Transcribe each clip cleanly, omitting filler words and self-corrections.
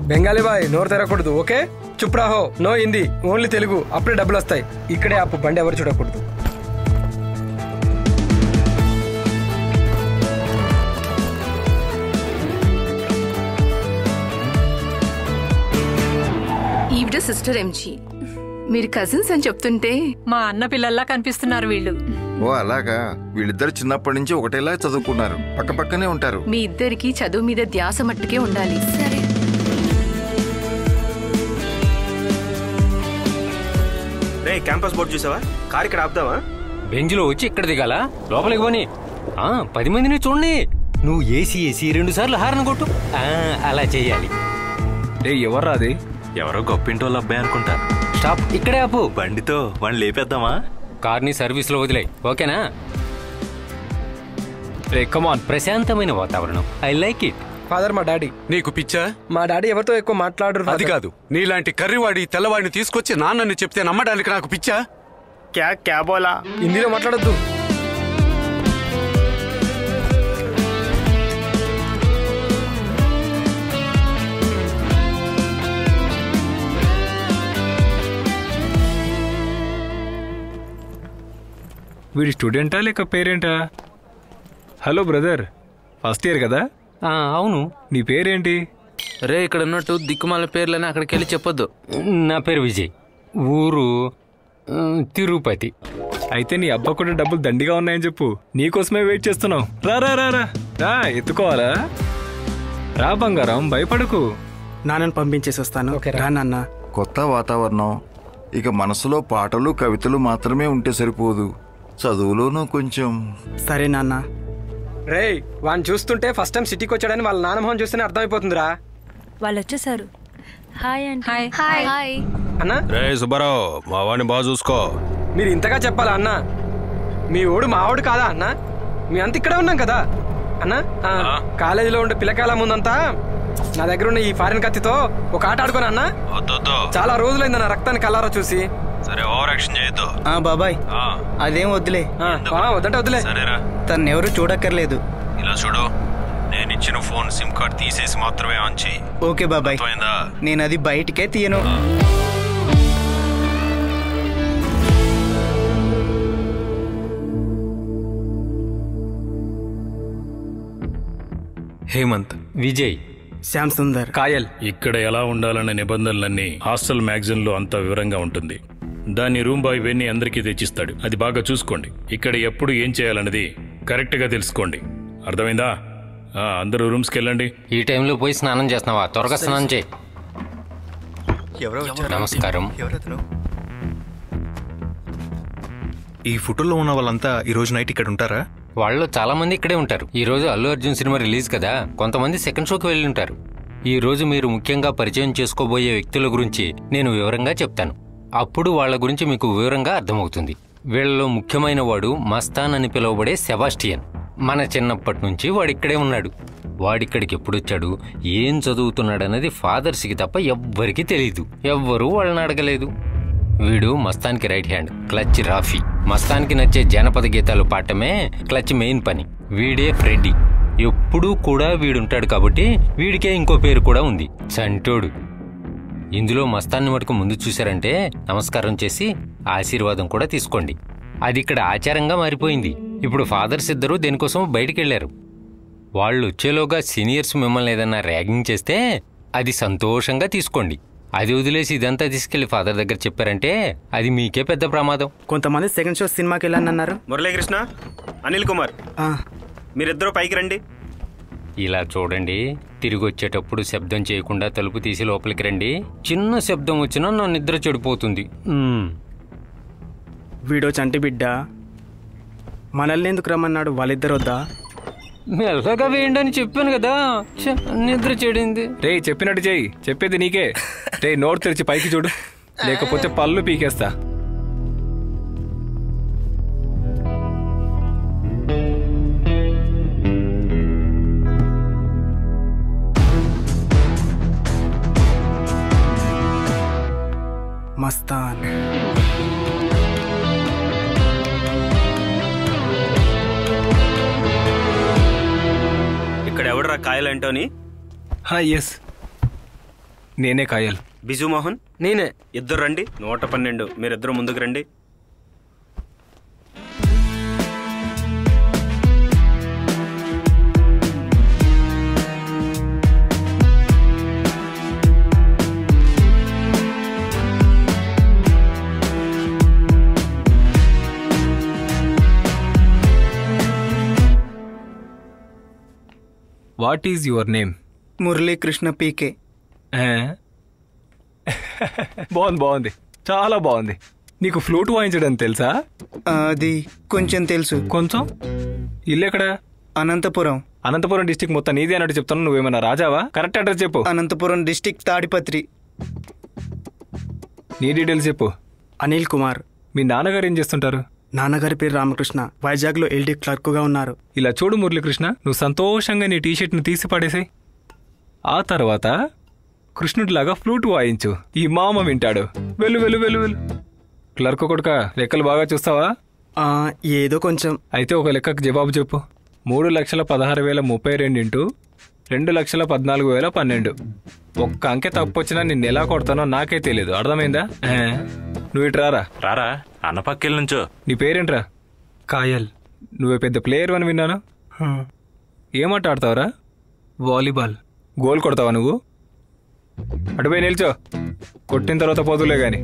Bengali bye నోరు తెరకూడదు, okay? చుప్ రాహో, no Hindi, only Telugu, అప్పుడే డబ్బులు వస్తాయి. ఇక్కడే ఆపు, బండి ఎవరు చూడకూడదు. ఈవిడ సిస్టర్ ఎంజీ. మీరు కజిన్స్ అని చెప్తుంటే మా అన్న పిల్లల్లా కనిపిస్తున్నారు వీళ్ళు. ఓ అలాగా, వీళ్ళిద్దరు చిన్నప్పటి నుంచి ఒకటేలా చదువుకున్నారు, పక్క పక్కనే ఉంటారు. మీ ఇద్దరికి చదువు మీద ధ్యాస మట్టుకే ఉండాలి. సరే రే, క్యాంపస్ బోర్డు చూసావా? కార్ ఇక్కడ ఆపుదావా? బెంచ్లో వచ్చి ఇక్కడ దిగాల, లోపలికి పోని. 10 మందిని చూడండి. నువ్వు ఏసీ 2 సార్లు హారన్ కొట్టు. అలా చెయ్యాలి. ఎవర్రా అది? ఎవరో గొప్పింటోళ్ళ అబ్బాయి అనుకుంటా. స్టాప్, ఇక్కడే ఆపు. బండితో వాడిని లేపేద్దామా? కార్ని సర్వీస్ లో వదిలే, ఓకేనా? కమాన్. ప్రశాంతమైన వాతావరణం, ఐ లైక్ ఇట్. ఫాదర్ మా డాడీ. నీకు పిచ్చా? మా డాడీ ఎవరితో ఎక్కువ మాట్లాడరు. అది కాదు, నీలాంటి కర్రివాడి తెల్లవాడిని తీసుకొచ్చి నాన్నని చెప్తే నమ్మడానికి నాకు పిచ్చా? క్యా బోలా? హిందీలో మాట్లాడొద్దు. వీడి స్టూడెంటా లేక పేరెంటా? హలో బ్రదర్, ఫస్ట్ ఇయర్ కదా? అవును. నీ పేరేంటి? రే, ఇక్కడ ఉన్నట్టు దిక్కుమాల పేర్లని అక్కడికి వెళ్ళి చెప్పొద్దు. నా పేరు విజయ్, ఊరు తిరుపతి. అయితే నీ అబ్బా కూడా డబ్బులు దండిగా ఉన్నాయని చెప్పు, నీకోసమే వెయిట్ చేస్తున్నావు. రా రా రా రా రా, ఎత్తుకోవాలా? రా బంగారం, భయపడకు. నాన్నను పంపించేసి వస్తాను. రా నాన్న. కొత్త వాతావరణం, ఇక మనసులో పాటలు కవితలు మాత్రమే ఉంటే సరిపోదు, చదువులోనూ కొంచెం. సరే నాన్న. రే, వాడిని చూస్తుంటే ఫస్ట్ టైం సిటీకి వచ్చాడని వాళ్ళ నాన్న మొహం చూస్తేనే అర్థమైపోతుందిరా. వాళ్ళు వచ్చేసారు. హాయ్ అండి. హాయ్ అన్నా. రే సుబ్బారావు, మా వాడిని బాగా చూసుకో. మీరు ఇంతగా చెప్పాలా అన్న? మీ ఓడు మా ఓడు కాదా అన్న? మీ అంత ఇక్కడే ఉన్నాం కదా అన్న. కాలేజీలో ఉండే పిల్లకాయల ముందంతా నా దగ్గర ఉన్న ఈ ఫారిన్ కత్తితో ఒక ఆట ఆడుకోనా అన్న? చాలా రోజులైంది నా రక్తాన్ని కల్లారా చూసి. సరే, ఓవర్ యాక్షన్ చేయొద్దు. బాబాయ్, అదేం వద్దులే. వద్దంటే వద్దులే. సరేరా, తను ఎవరు చూడక్కర్లేదు. ఇలా చూడు, నేను ఇచ్చిన ఫోన్ సిమ్ కార్డ్ తీసేసి మాత్రమే ఆన్ చెయ్యి. ఓకే బాబాయ్, నేను అది బయటికే తీయను. హేమంత్, విజయ్, శ్యామ్ సుందర్, కాయల్. ఇక్కడ ఎలా ఉండాలనే నిబంధనలన్నీ హాస్టల్ మ్యాగజైన్ లో అంతా వివరంగా ఉంటుంది. దాన్ని రూమ్ బాయ్ వెన్ని అందరికీ తెచ్చిస్తాడు. అది బాగా చూసుకోండి. ఇక్కడ ఎప్పుడు ఏం చేయాలన్నది కరెక్ట్ గా తెలుసుకోండి. అర్థమైందా? అందరూ రూమ్స్ కి వెళ్ళండి. ఈ టైంలో పోయి స్నానం చేస్తున్నావా? త్వరగా స్నానం చేయి. నమస్కారం. ఈ ఫోటోలో ఉన్న వాళ్ళంతా ఈ రోజు నైట్ ఇక్కడ ఉంటారా? వాళ్ళు చాలా మంది ఇక్కడే ఉంటారు. ఈ రోజు అల్లు అర్జున్ సినిమా రిలీజ్ కదా, కొంతమంది సెకండ్ షోకి వెళ్ళి ఉంటారు. ఈ రోజు మీరు ముఖ్యంగా పరిచయం చేసుకోబోయే వ్యక్తుల గురించి నేను వివరంగా చెప్తాను. అప్పుడు వాళ్ళ గురించి మీకు వివరంగా అర్థమవుతుంది. వీళ్ళలో ముఖ్యమైన వాడు మస్తాన్ అని పిలువబడే సెబాస్టియన్. మన చిన్నప్పటి నుంచి వాడిక్కడే ఉన్నాడు. వాడిక్కడికి ఎప్పుడొచ్చాడు, ఏం చదువుతున్నాడన్నది ఫాదర్స్కి తప్ప ఎవ్వరికీ తెలియదు. ఎవ్వరూ వాళ్ళని అడగలేదు. వీడు మస్తాన్కి రైట్ హ్యాండ్, క్లచ్ రాఫీ. మస్తాన్కి నచ్చే జానపద గీతాలు పాడటమే క్లచ్ మెయిన్ పని. వీడే ఫ్రెడ్డీ. ఎప్పుడూ కూడా వీడుంటాడు కాబట్టి వీడికే ఇంకో పేరు కూడా ఉంది, చంటోడు. ఇందులో మస్తాన్ని మటుకు ముందు చూశారంటే నమస్కారం చేసి ఆశీర్వాదం కూడా తీసుకోండి. అది ఇక్కడ ఆచారంగా మారిపోయింది. ఇప్పుడు ఫాదర్స్ ఇద్దరూ దేనికోసం బయటికి వెళ్లారు. వాళ్ళు వచ్చేలోగా సీనియర్స్ మిమ్మల్ని ఏదన్నా ర్యాగింగ్ చేస్తే అది సంతోషంగా తీసుకోండి. అది వదిలేసి ఇదంతా తీసుకెళ్లి ఫాదర్ దగ్గర చెప్పారంటే అది మీకే పెద్ద ప్రమాదం. కొంతమంది సెకండ్ షో సినిమాకి వెళ్ళాను అన్నారు. మురళీకృష్ణ, అనిల్ కుమార్, మీరిద్దరూ పైకి రండి. ఇలా చూడండి, తిరిగి వచ్చేటప్పుడు శబ్దం చేయకుండా తలుపు తీసి లోపలికి రండి. చిన్న శబ్దం వచ్చినా నా నిద్ర చెడిపోతుంది. వీడో చంటి బిడ్డ, మనల్ని ఎందుకు రమ్మన్నాడు? వాళ్ళిద్దరు వద్దా? మెల్లగా వేయండి అని చెప్పాను కదా, నిద్ర చెడింది. రే, చెప్పినట్టు చెయ్యి, చెప్పేది నీకే. రే, నోరు తెరిచి పైకి చూడు, లేకపోతే పళ్ళు పీకేస్తా. మస్తాన్. ఇక్కడ ఎవడరా కాయలంటోని? ఎస్, నేనే కాయల్. బిజు మోహన్ నేనే. ఇద్దరు రండి. 112 మీరిద్దరు ముందుకు రండి. What is your name? Muralikrishna PK. బాగుంది, చాలా బాగుంది. నీకు ఫ్లూట్ వాయించడం తెలుసా? అది కొంచెం తెలుసు. కొంచెం? ఇల్లు ఎక్కడ? అనంతపురం. అనంతపురం డిస్టిక్ మొత్తం నీదే అన్నట్టు చెప్తాను. నువ్వేమన్నా రాజావా? కరెక్ట్ అడ్రస్ చెప్పు. అనంతపురం డిస్టిక్ తాడిపత్రి. నీ డీటెయిల్స్ చెప్పు. అనిల్ కుమార్. మీ నాన్నగారు ఏం చేస్తుంటారు? నాన్నగారి పేరు రామకృష్ణ, వైజాగ్లో ఎల్డీ క్లర్క్గా ఉన్నారు. ఇలా చూడు మురళీకృష్ణ, నువ్వు సంతోషంగా నీ టీషర్ట్ను తీసి పడేసాయి. ఆ తర్వాత కృష్ణుడిలాగా ఫ్లూట్ వాయించు. ఈ మామ వింటాడు. వెళ్ళు వెళ్ళు వెళ్ళు వెళ్ళు. క్లర్క్ కొడుక, లెక్కలు బాగా చూస్తావా? ఏదో కొంచెం. అయితే ఒక లెక్కకు జవాబు చెప్పు. 3,16,032 ఇంటూ 2,14,012. ఒక్క అంకె తప్పు వచ్చినా నిన్ను ఎలా కొడతానో నాకే తెలియదు. అర్థమైందా? నువ్వు ఇటు రారా. రారా, అన్న పక్కెళ్ళ నుంచో. నీ పేరేంట్రా? కాయల్. నువ్వే పెద్ద ప్లేయర్ అని విన్నాను. ఏమాట ఆడతావురా? వాలీబాల్. గోల్ కొడతావా నువ్వు? అటుపోయి నిల్చో. కొట్టిన తర్వాత పోతులే గాని.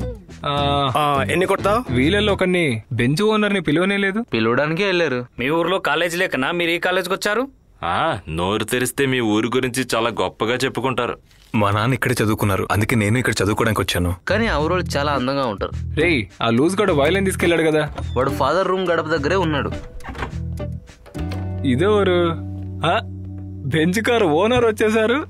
ఎన్ని కొడతావు? వీళ్ళల్లో ఒకరిని బెంచ్ ఓనర్ని పిలువనే లేదు. పిలవడానికే వెళ్ళారు. మీ ఊర్లో కాలేజీ లేకనా మీరు ఈ కాలేజ్కి వచ్చారు? నోరు తెరిస్తే మీ ఊరి గురించి చాలా గొప్పగా చెప్పుకుంటారు. మా నాన్న ఇక్కడే చదువుకున్నారు, అందుకే నేను ఇక్కడ చదువుకోవడానికి వచ్చాను. కానీ ఆ ఊరోళ్ళు చాలా అందంగా ఉంటారు. రేయ్, ఆ లూజ్ గడు వైలెన్ తీసుకెళ్లాడు కదా. వాడు ఫాదర్ రూమ్ గడప దగ్గరే ఉన్నాడు. ఇదెవరు? బెంచ్ కారు ఓనర్ వచ్చేసారు.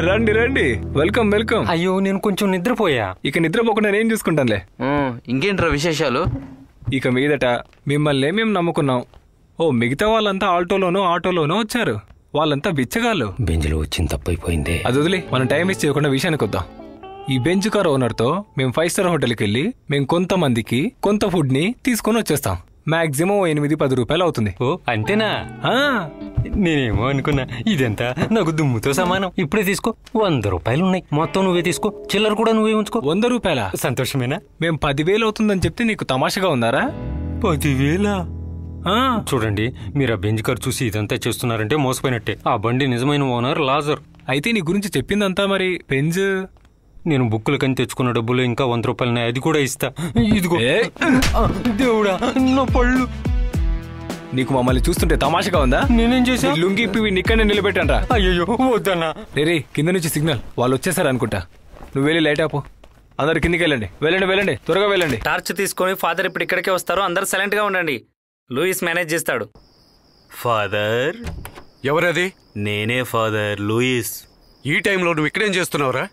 రండి రండి, వెల్కమ్ వెల్కమ్. అయ్యో, నేను కొంచెం నిద్రపోయా. ఇక నిద్రపోకుండా నేను చూసుకుంటానులే. ఇంకేంట్రా విశేషాలు? ఇక మీదట మిమ్మల్ని మేము నమ్ముకున్నాం. మిగతా వాళ్ళంతా ఆటోలోనూ వచ్చారు. వాళ్ళంతా బిచ్చగాళ్ళు. బెంచ్లో వచ్చింది తప్పైపోయింది. అది వదిలి మనం టైం వేస్ట్ చేయకుండా విషయానికి వద్దాం. ఈ బెంచ్ కార్ ఓనర్తో మేము 5 స్టార్ హోటల్కి వెళ్ళి మేము కొంతమందికి కొంత ఫుడ్ ని తీసుకొని వచ్చేస్తాం. మాక్సిమం 8-10 రూపాయలు అవుతుంది. అంతేనా? నేనేమో అనుకున్నా ఇదంతా నాకు దుమ్ముతో సమానం. ఇప్పుడే తీసుకో, 100 రూపాయలు ఉన్నాయి. మొత్తం నువ్వే తీసుకో, చిల్లర కూడా నువ్వే ఉంచుకో. 100 రూపాయల? సంతోషమేనా? మేము 10,000 అవుతుందని చెప్తే నీకు తమాషగా ఉందారా? 10,000? చూడండి, మీరు ఆ బెంచ్ కార్ చూసి ఇదంతా చేస్తున్నారంటే మోసపోయినట్టే. ఆ బండి నిజమైన ఓనర్ లాజర్. అయితే నీ గురించి చెప్పిందంతా మరి బెంజ్? నేను బుక్కుల కని తెచ్చుకున్న డబ్బులు ఇంకా 100 రూపాయలు, అది కూడా ఇస్తా. ఇదిగో. దేవుడా, నా పళ్ళు. నీకు మమ్మల్ని చూస్తుంటే తమాషగా ఉందా? నేనేం చేసా? లుంగి ఇప్పి నిక్కనే నిలబెట్టండ్రా. అయ్యో వద్దన్నా. రే, కింద నుంచి సిగ్నల్. వాళ్ళు వచ్చేసారు అనుకుంటా. నువ్వు వెళ్ళి లైట్ ఆపు. అందరు కిందికి వెళ్ళండి. వెళ్ళండి, త్వరగా వెళ్ళండి. టార్చ్ తీసుకొని ఫాదర్ ఇప్పుడు ఇక్కడికే వస్తారు. అందరు సైలెంట్ గా ఉండండి. లూయిస్ మేనేజ్ చేస్తాడు. ఫాదర్ ఎవరది? నేనే ఫాదర్ లూయిస్. ఈ టైంలో నువ్వు ఇక్కడేం చేస్తున్నావురా?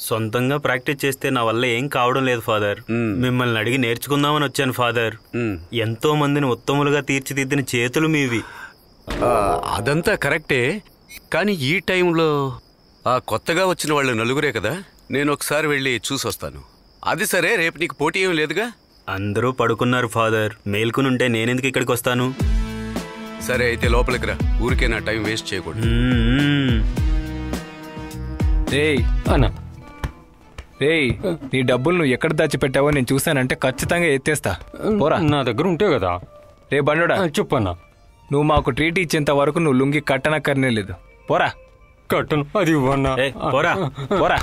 సొంతంగా ప్రాక్టీస్ చేస్తే నా వల్ల ఏం కావడం లేదు ఫాదర్. మిమ్మల్ని అడిగి నేర్చుకుందామని వచ్చాను ఫాదర్. ఎంతో మందిని ఉత్తములుగా తీర్చిదిద్దిన చేతులు మీవి. అదంతా కరెక్టే, కానీ ఈ టైంలో కొత్తగా వచ్చిన వాళ్ళు నలుగురే కదా. నేను ఒకసారి వెళ్ళి చూసొస్తాను. అది సరే, రేపు నీకు పోటీ ఏం లేదుగా? అందరూ పడుకున్నారు ఫాదర్. మేల్కునుంటే నేనెందుకు ఇక్కడికి వస్తాను? సరే, అయితే లోపలికి రా. ఊరికే నా టైం వేస్ట్ చేయకూడదు. రేయ్, నీ డబ్బులు నువ్వు ఎక్కడ దాచిపెట్టావో నేను చూశానంటే ఖచ్చితంగా ఎత్తేస్తా. పోరా. నా దగ్గర ఉంటే కదా. రే బండోడా, చెప్పన్నా. నువ్వు మాకు ట్రీట్ ఇచ్చేంత వరకు నువ్వు లుంగి కట్టనక్కర్నే లేదు. పోరా. కట్టను, అది ఇవ్వన్నా. పోరా.